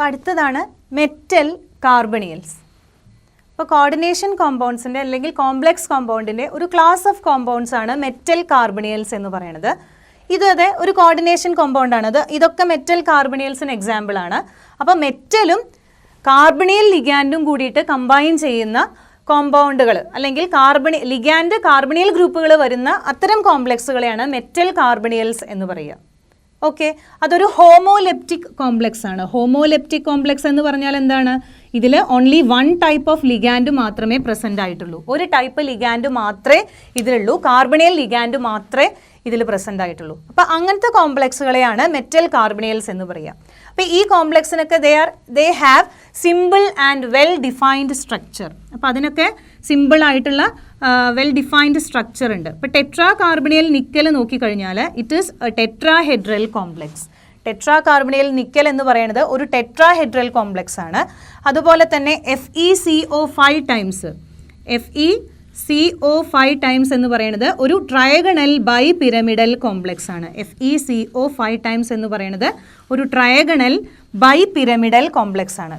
അപ്പോൾ അടുത്തതാണ് മെറ്റൽ കാർബണിയൽസ്. അപ്പോൾ കോർഡിനേഷൻ കോമ്പൗണ്ട്സിൻ്റെ അല്ലെങ്കിൽ കോംപ്ലക്സ് കോമ്പൗണ്ടിൻ്റെ ഒരു ക്ലാസ് ഓഫ് കോമ്പൗണ്ട്സ് ആണ് മെറ്റൽ കാർബണിയൽസ് എന്ന് പറയുന്നത്. ഇതേ ഒരു കോർഡിനേഷൻ കോമ്പൗണ്ടാണ്. ഇതൊക്കെ മെറ്റൽ കാർബണിയൽസിന് എക്സാമ്പിൾ ആണ്. അപ്പോൾ മെറ്റലും കാർബണിയൽ ലിഗാൻഡും കൂടിയിട്ട് കമ്പൈൻ ചെയ്യുന്ന കോമ്പൗണ്ടുകൾ അല്ലെങ്കിൽ ലിഗാൻഡ് കാർബണിയൽ ഗ്രൂപ്പുകൾ വരുന്ന അത്തരം കോംപ്ലക്സുകളെയാണ് മെറ്റൽ കാർബണിയൽസ് എന്ന് പറയുക. ഓക്കെ, അതൊരു ഹോമോലെപ്റ്റിക് കോംപ്ലക്സ് ആണ്. ഹോമോലെപ്റ്റിക് കോംപ്ലക്സ് എന്ന് പറഞ്ഞാൽ എന്താണ്? ഇതിൽ only one type of ligand മാത്രമേ പ്രസൻ്റ് ആയിട്ടുള്ളൂ. ഒരു ടൈപ്പ് ലിഗാൻഡ് മാത്രമേ ഇതിലുള്ളൂ. കാർബണിയൽ ലിഗാൻഡ് മാത്രമേ ഇതിൽ പ്രസൻ്റ് ആയിട്ടുള്ളൂ. അപ്പോൾ അങ്ങനത്തെ കോംപ്ലക്സുകളെയാണ് മെറ്റൽ കാർബണിയൽസ് എന്ന് പറയുക. അപ്പോൾ ഈ കോംപ്ലക്സിനൊക്കെ they have simple and well defined structure. അപ്പോൾ അതിനൊക്കെ സിമ്പിൾ ആയിട്ടുള്ള വെൽ ഡിഫൈൻഡ് സ്ട്രക്ചർ ഉണ്ട്. ഇപ്പോൾ ടെട്രാ കാർബണിയൽ നിക്കൽ നോക്കിക്കഴിഞ്ഞാൽ it is tetrahedral complex. Tetra carbonyl nickel എന്ന് പറയുന്നത് ഒരു ടെട്രാഹെഡ്രൽ കോംപ്ലക്സ് ആണ്. അതുപോലെ തന്നെ FeCO5 ടൈംസ് എന്ന് പറയുന്നത് ഒരു ട്രയഗണൽ ബൈ പിരമിഡൽ കോംപ്ലക്സ് ആണ്. FeCO5 എന്ന് പറയുന്നത് ഒരു ട്രയഗണൽ ബൈ പിരമിഡൽ കോംപ്ലക്സ് ആണ്.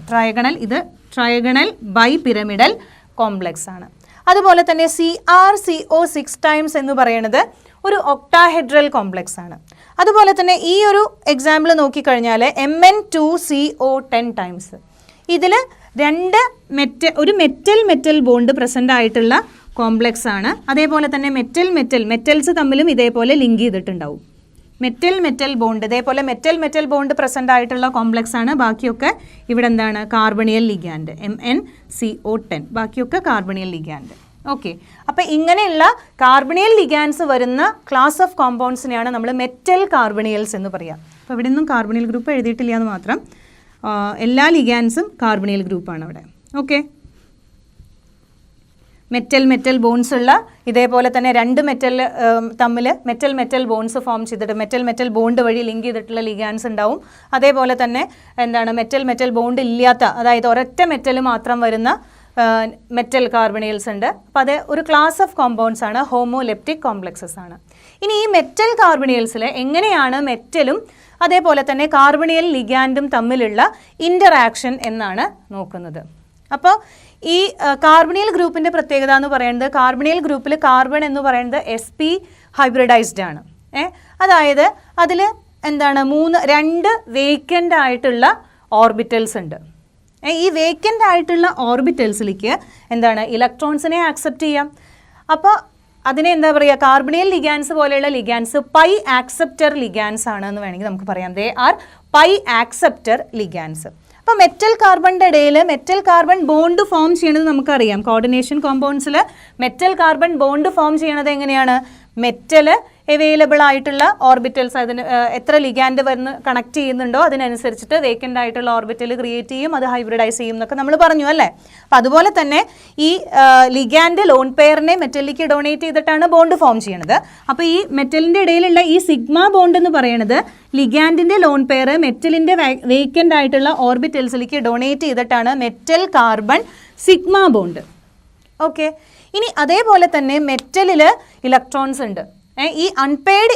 ട്രയഗണൽ ബൈ പിരമിഡൽ കോംപ്ലക്സ് ആണ്. അതുപോലെ തന്നെ CrCO6 എന്ന് പറയുന്നത് ഒരു ഒക്ടാഹെഡ്രൽ കോംപ്ലക്സ് ആണ്. അതുപോലെ തന്നെ ഈ ഒരു എക്സാമ്പിൾ നോക്കിക്കഴിഞ്ഞാൽ Mn2CO10 ഇതിൽ ഒരു മെറ്റൽ ബോണ്ട് പ്രസൻ്റ് ആയിട്ടുള്ള കോംപ്ലക്സ് ആണ്. അതേപോലെ തന്നെ മെറ്റൽസ് തമ്മിലും ഇതേപോലെ ലിങ്ക് ചെയ്തിട്ടുണ്ടാവും. മെറ്റൽ ബോണ്ട് ഇതേപോലെ മെറ്റൽ ബോണ്ട് പ്രസൻ്റ് ആയിട്ടുള്ള കോംപ്ലക്സ് ആണ്. ബാക്കിയൊക്കെ ഇവിടെ എന്താണ്? കാർബണിയൽ ലിഗാൻഡ് MnCO10. ബാക്കിയൊക്കെ കാർബണിയൽ ലിഗാൻഡ്. ഓക്കെ, അപ്പോൾ ഇങ്ങനെയുള്ള കാർബണിയൽ ലിഗാൻഡ്സ് വരുന്ന ക്ലാസ് ഓഫ് കോമ്പൗണ്ട്സിനെയാണ് നമ്മൾ മെറ്റൽ കാർബണിയൽസ് എന്ന് പറയുക. അപ്പോൾ ഇവിടെ നിന്നും കാർബണിയൽ ഗ്രൂപ്പ് എഴുതിയിട്ടില്ല എന്ന് മാത്രം. എല്ലാ ലിഗാൻഡ്സും കാർബണിയൽ ഗ്രൂപ്പാണ് അവിടെ. ഓക്കെ, മെറ്റൽ ബോൺസ് ഉള്ള ഇതേപോലെ തന്നെ രണ്ട് മെറ്റൽ തമ്മിൽ മെറ്റൽ ബോൺസ് ഫോം ചെയ്തിട്ട് മെറ്റൽ ബോണ്ട് വഴി ലിങ്ക് ചെയ്തിട്ടുള്ള ലിഗാൻഡ്സ് ഉണ്ടാവും. അതേപോലെ തന്നെ എന്താണ് മെറ്റൽ ബോണ്ട് ഇല്ലാത്ത, അതായത് ഒരൊറ്റ മെറ്റൽ മാത്രം വരുന്ന മെറ്റൽ കാർബണിയൽസ് ഉണ്ട്. അപ്പോൾ അത് ഒരു ക്ലാസ് ഓഫ് കോമ്പൗണ്ട്സ് ആണ്, ഹോമോലെപ്റ്റിക് കോംപ്ലക്സസ് ആണ്. ഇനി ഈ മെറ്റൽ കാർബണിയൽസിൽ എങ്ങനെയാണ് മെറ്റലും അതേപോലെ തന്നെ കാർബണിയൽ ലിഗാൻഡും തമ്മിലുള്ള ഇൻ്ററാക്ഷൻ എന്നാണ് നോക്കുന്നത്. അപ്പോൾ ഈ കാർബണിയൽ ഗ്രൂപ്പിൻ്റെ പ്രത്യേകത എന്ന് പറയുന്നത്, കാർബണിയൽ ഗ്രൂപ്പിൽ കാർബൺ എന്ന് പറയുന്നത് sp ഹൈബ്രിഡൈസ്ഡ് ആണ്. അതായത് അതിൽ എന്താണ് രണ്ട് വേക്കൻ്റ് ആയിട്ടുള്ള ഓർബിറ്റൽസ് ഉണ്ട്. ഈ വേക്കൻ്റ് ആയിട്ടുള്ള ഓർബിറ്റൽസിലേക്ക് എന്താണ് ഇലക്ട്രോൺസിനെ ആക്സെപ്റ്റ് ചെയ്യാം. അപ്പോൾ അതിനെ എന്താ പറയുക, കാർബണിയൽ ലിഗാൻസ് പോലെയുള്ള ലിഗാൻസ് പൈ ആക്സെപ്റ്റർ ലിഗാൻസ് ആണ് എന്ന് വേണമെങ്കിൽ നമുക്ക് പറയാം. They are pi acceptor ligands. അപ്പോൾ മെറ്റൽ കാർബണിൻ്റെ ഇടയിൽ മെറ്റൽ കാർബൺ ബോണ്ട് ഫോം ചെയ്യണത് നമുക്കറിയാം. കോർഡിനേഷൻ കോമ്പൗണ്ട്സിൽ മെറ്റൽ കാർബൺ ബോണ്ട് ഫോം ചെയ്യണത് എങ്ങനെയാണ്? മെറ്റൽ അവൈലബിൾ ആയിട്ടുള്ള ഓർബിറ്റൽസ്, അതിന് എത്ര ലിഗാൻഡ് വരുന്ന കണക്ട് ചെയ്യുന്നുണ്ടോ അതിനനുസരിച്ചിട്ട് വേക്കൻ്റ് ആയിട്ടുള്ള ഓർബിറ്റൽ ക്രിയേറ്റ് ചെയ്യും, അത് ഹൈബ്രിഡൈസ് ചെയ്യും എന്നൊക്കെ നമ്മൾ പറഞ്ഞു അല്ലേ. അപ്പോൾ അതുപോലെ തന്നെ ഈ ലിഗാൻഡ് ലോൺ പെയറിനെ മെറ്റലിലേക്ക് ഡൊണേറ്റ് ചെയ്തിട്ടാണ് ബോണ്ട് ഫോം ചെയ്യണത്. അപ്പോൾ ഈ മെറ്റലിൻ്റെ ഇടയിലുള്ള ഈ സിഗ്മ ബോണ്ട് എന്ന് പറയുന്നത് ലിഗാൻഡിൻ്റെ ലോൺ പെയർ മെറ്റലിൻ്റെ വേക്കൻ്റ് ആയിട്ടുള്ള ഓർബിറ്റൽസിലേക്ക് ഡൊണേറ്റ് ചെയ്തിട്ടാണ് metal carbon sigma bond. Okay, ഇനി അതേപോലെ തന്നെ മെറ്റലിൽ ഇലക്ട്രോൺസ് ഉണ്ട്. ഈ അൺപെയ്ഡ്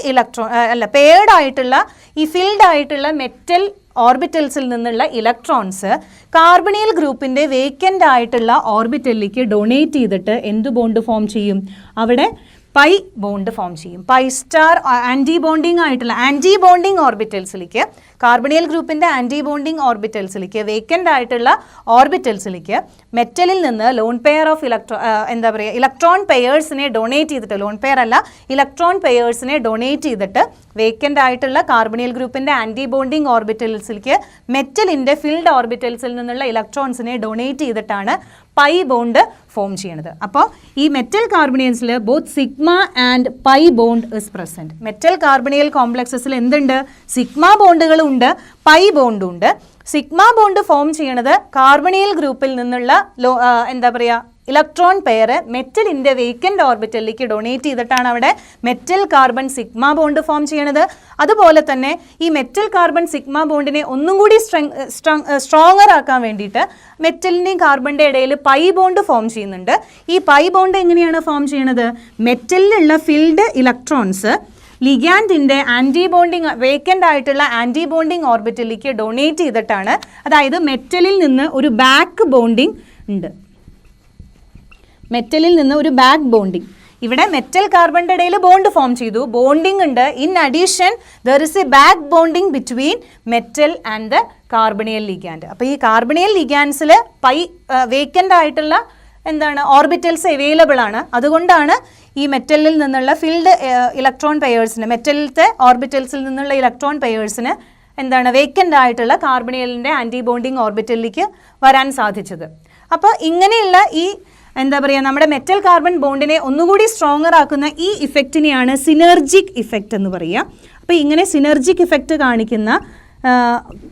പെയ്ഡ് ആയിട്ടുള്ള ഈ ഫിൽഡ് ആയിട്ടുള്ള മെറ്റൽ ഓർബിറ്റൽസിൽ നിന്നുള്ള ഇലക്ട്രോൺസ് കാർബണിയൽ ഗ്രൂപ്പിൻ്റെ വേക്കൻ്റ് ആയിട്ടുള്ള ഓർബിറ്റലിലേക്ക് ഡൊണേറ്റ് ചെയ്തിട്ട് എന്ത് ബോണ്ട് ഫോം ചെയ്യും? അവിടെ പൈ ബോണ്ട് ഫോം ചെയ്യും. പൈ സ്റ്റാർ ആൻറ്റി ബോണ്ടിങ് ഓർബിറ്റൽസിലേക്ക്, കാർബണിയൽ ഗ്രൂപ്പിൻ്റെ ആൻറ്റി ബോണ്ടിങ് ഓർബിറ്റൽസിലേക്ക്, വേക്കൻ്റ് ആയിട്ടുള്ള ഓർബിറ്റൽസിലേക്ക് മെറ്റലിൽ നിന്ന് ലോൺ പെയർ ഓഫ് ഇലക്ട്രോൺ പെയേഴ്സിനെ ഡൊണേറ്റ് ചെയ്തിട്ട്, ലോൺ പെയർ അല്ല ഇലക്ട്രോൺ പെയേഴ്സിനെ ഡൊണേറ്റ് ചെയ്തിട്ട് വേക്കൻ്റ് ആയിട്ടുള്ള കാർബണിയൽ ഗ്രൂപ്പിൻ്റെ ആൻറ്റി ബോണ്ടിങ് ഓർബിറ്റൽസിലേക്ക് മെറ്റലിൻ്റെ ഫിൽഡ് ഓർബിറ്റൽസിൽ നിന്നുള്ള ഇലക്ട്രോൺസിനെ ഡൊണേറ്റ് ചെയ്തിട്ടാണ് പൈ ബോണ്ട് ഫോം ചെയ്യണത്. അപ്പോൾ ഈ മെറ്റൽ കാർബണിയൽസിൽ both sigma and pi bond is present. Metal carbonyl കോംപ്ലക്സസിൽ എന്തുണ്ട്? സിഗ്മ ബോണ്ടുകളും ഉണ്ട്, പൈ ബോണ്ടും ഉണ്ട്. സിഗ്മ ബോണ്ട് ഫോം ചെയ്യണത് കാർബണിയൽ ഗ്രൂപ്പിൽ നിന്നുള്ള ഇലക്ട്രോൺ പെയർ മെറ്റലിൻ്റെ വേക്കൻ്റ് ഓർബിറ്റലിലേക്ക് ഡൊണേറ്റ് ചെയ്തിട്ടാണ് അവിടെ metal carbon sigma bond form ചെയ്യണത്. അതുപോലെ തന്നെ ഈ മെറ്റൽ കാർബൺ സിഗ്മ ബോണ്ടിനെ ഒന്നും കൂടി സ്ട്രോങ്ങർ ആക്കാൻ വേണ്ടിയിട്ട് മെറ്റലിൻ്റെയും കാർബണിൻ്റെ ഇടയിൽ പൈ ബോണ്ട് ഫോം ചെയ്യുന്നുണ്ട്. ഈ പൈ ബോണ്ട് എങ്ങനെയാണ് ഫോം ചെയ്യണത്? മെറ്റലിലുള്ള ഫിൽഡ് ഇലക്ട്രോൺസ് ലിഗാൻഡിൻ്റെ ആൻറ്റി ബോണ്ടിങ് വേക്കൻ്റ് ആയിട്ടുള്ള ആൻറ്റി ബോണ്ടിങ് ഓർബിറ്റലിലേക്ക് ഡൊണേറ്റ് ചെയ്തിട്ടാണ്, അതായത് മെറ്റലിൽ നിന്ന് ഒരു ബാക്ക് ബോണ്ടിങ് ഉണ്ട്, മെറ്റലിൽ നിന്ന് ഒരു ബാക്ക് ബോണ്ടിങ്. ഇവിടെ മെറ്റൽ കാർബണിൻ്റെ ഇടയിൽ ബോണ്ട് ഫോം ചെയ്തു, ബോണ്ടിങ് ഉണ്ട്. In addition there is a back bonding between metal and the carbonyl ligand. അപ്പോൾ ഈ കാർബണിയൽ ലിഗാൻഡ്സിൽ വേക്കൻ്റ് ആയിട്ടുള്ള എന്താണ് ഓർബിറ്റൽസ് അവൈലബിൾ ആണ്. അതുകൊണ്ടാണ് ഈ മെറ്റലിൽ നിന്നുള്ള ഫിൽഡ് ഇലക്ട്രോൺ പെയേഴ്സിന്, മെറ്റലിലത്തെ ഓർബിറ്റൽസിൽ നിന്നുള്ള ഇലക്ട്രോൺ പെയേഴ്സിന് എന്താണ് വേക്കൻ്റ് ആയിട്ടുള്ള കാർബണിയലിൻ്റെ ആൻറ്റി ബോണ്ടിങ് ഓർബിറ്റലിലേക്ക് വരാൻ സാധിച്ചത്. അപ്പോൾ ഇങ്ങനെയുള്ള ഈ എന്താ പറയുക, നമ്മുടെ മെറ്റൽ കാർബൺ ബോണ്ടിനെ ഒന്നുകൂടി സ്ട്രോങ്ങർ ആക്കുന്ന ഈ ഇഫക്റ്റിനെയാണ് സിനർജിക് ഇഫക്റ്റ് എന്ന് പറയുക. അപ്പോൾ ഇങ്ങനെ സിനർജിക് ഇഫക്റ്റ് കാണിക്കുന്ന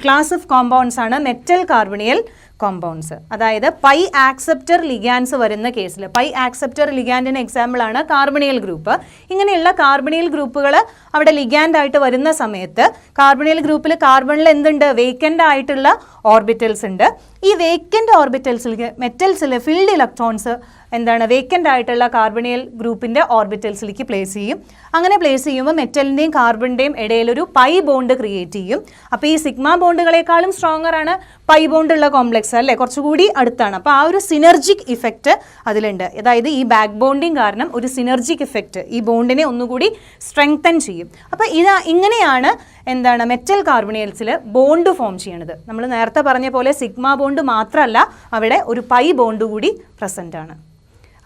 ക്ലാസ് ഓഫ് കോമ്പൗണ്ട്സ് ആണ് മെറ്റൽ കാർബണിയൽ കോമ്പൗണ്ട്സ്. അതായത് പൈ ആക്സെപ്റ്റർ ലിഗാൻസ് വരുന്ന കേസിൽ, പൈ ആക്സെപ്റ്റർ ലിഗാൻഡിന് എക്സാമ്പിളാണ് കാർബണിയൽ ഗ്രൂപ്പ്. ഇങ്ങനെയുള്ള കാർബണിയൽ ഗ്രൂപ്പുകൾ അവിടെ ലിഗാൻഡ് ആയിട്ട് വരുന്ന സമയത്ത് കാർബണിയൽ ഗ്രൂപ്പിൽ കാർബണിൽ എന്തുണ്ട്, വേക്കൻ്റ് ആയിട്ടുള്ള ഓർബിറ്റൽസ് ഉണ്ട്. ഈ വേക്കൻ്റ് ഓർബിറ്റൽസിലേക്ക് മെറ്റൽസിൽ ഫിൽഡ് ഇലക്ട്രോൺസ് എന്താണ് വേക്കൻ്റ് ആയിട്ടുള്ള കാർബണിയൽ ഗ്രൂപ്പിൻ്റെ ഓർബിറ്റൽസിലേക്ക് പ്ലേസ് ചെയ്യും. അങ്ങനെ പ്ലേസ് ചെയ്യുമ്പോൾ മെറ്റലിൻ്റെയും കാർബണിൻ്റെയും ഇടയിലൊരു പൈ ബോണ്ട് ക്രിയേറ്റ് ചെയ്യും. അപ്പോൾ ഈ സിഗ്മ ബോണ്ടുകളെക്കാളും സ്ട്രോങ്ങർ ആണ് പൈ ബോണ്ടുള്ള കോംപ്ലക്സ് അല്ലേ, കുറച്ചുകൂടി അടുത്താണ്. അപ്പോൾ ആ ഒരു സിനർജിക് ഇഫക്റ്റ് അതിലുണ്ട്. അതായത് ഈ ബാക്ക് ബോണ്ടിങ് കാരണം ഒരു സിനർജിക് ഇഫക്റ്റ് ഈ ബോണ്ടിനെ ഒന്നുകൂടി സ്ട്രെങ്തൻ ചെയ്യും. അപ്പോൾ ഇങ്ങനെയാണ് എന്താണ് മെറ്റൽ കാർബണിയൽസിൽ ബോണ്ട് ഫോം ചെയ്യണത്. നമ്മൾ നേരത്തെ പറഞ്ഞ പോലെ സിഗ്മ ബോണ്ട് മാത്രമല്ല, അവിടെ ഒരു പൈ ബോണ്ട് കൂടി പ്രസൻ്റ് ആണ്.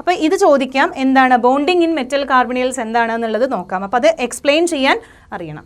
അപ്പോൾ ഇത് ചോദിക്കാം, എന്താണ് ബോണ്ടിങ് ഇൻ മെറ്റൽ കാർബണിയൽസ് എന്താണെന്നുള്ളത് നോക്കാം. അപ്പോൾ അത് എക്സ്പ്ലെയിൻ ചെയ്യാൻ അറിയണം.